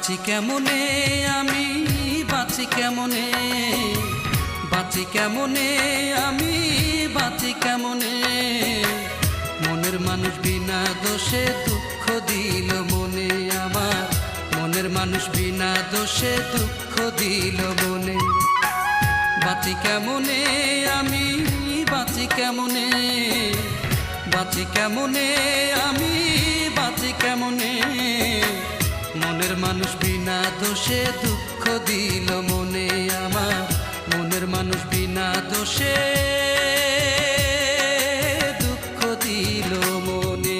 বাঁচি কেমনে আমি, বাঁচি কেমনে, বাঁচি কেমনে আমি, বাঁচি কেমনে। মনের মানুষ বিনা দোষে দুঃখ দিল মনে আমার, মনের মানুষ বিনা দোষে দুঃখ দিল মনে। বাঁচি কেমনে আমি, বাঁচি কেমনে, বাঁচি কেমনে আমি, বাঁচি কেমনে। মনের মানুষ বিনা দোষে দুঃখ দিল মনে আমার, মনের মানুষ বিনা দোষে দুঃখ দিল মনে।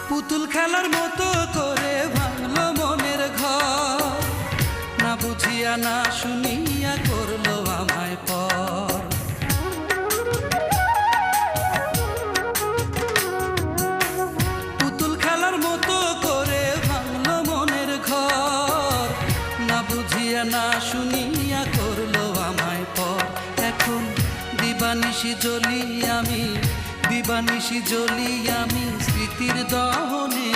পুতুল খেলার মতো করে ভাঙলো মনের ঘর, না বুঝিয়া না শুনিয়া করলো আমায় পর। পুতুল খেলার মতো করে ভাঙলো মনের ঘর, না বুঝিয়া না শুনিয়া করলো আমায় পর। এখন দিবানিশি জ্বলি আমি, দিবানিশি জ্বলি আমি স্মৃতির দহনে।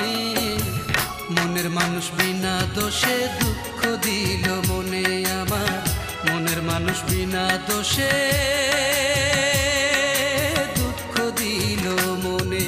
মনের মানুষ বিনা দোষে দুঃখ দিল মনে আমার, মনের মানুষ বিনা দোষে দুঃখ দিল মনে।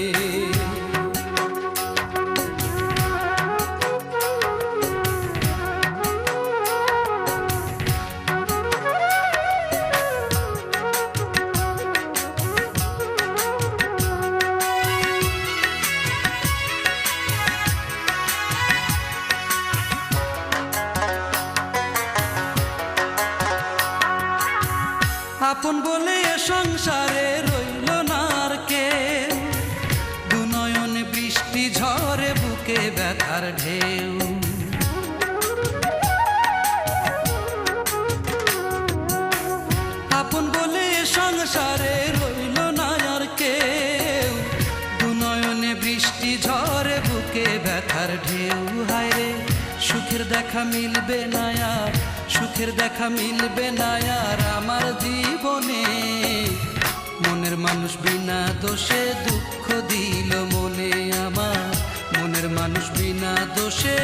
আপন বলে এ সংসারে রইল না আর কেউ, দুনয়নে বৃষ্টি ঝরে বুকে ব্যথার ঢেউ। আপন বলে এ সংসারে রইল না আর কেউ, দুনয়নে বৃষ্টি ঝরে বুকে ব্যথার ঢেউ। হায় রে সুখের দেখা মিলবে না আর, সুখের দেখা মিলবে না আর আমার জীবনে। মনের মানুষ বিনা দোষে দুঃখ দিল মনে আমার, মনের মানুষ বিনা দোষে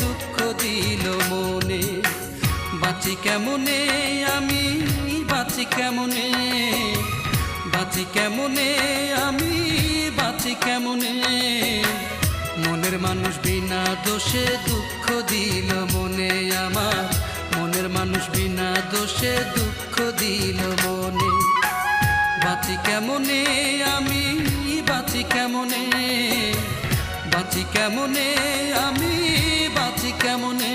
দুঃখ দিল মনে। বাঁচি কেমনে আমি, বাঁচি কেমনে, বাঁচি কেমনে আমি, বাঁচি কেমনে। মনের মানুষ বিনা দোষে দুঃখ দিল মনে আমার, মনের মানুষ বিনা দোষে দুঃখ দিল মনে। বাঁচি কেমনে আমি, বাঁচি কেমনে, বাঁচি কেমনে আমি, বাঁচি কেমনে।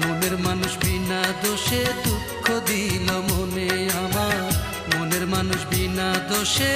মনের মানুষ বিনা দোষে দুঃখ দিল মনে আমার, মনের মানুষ বিনা দোষে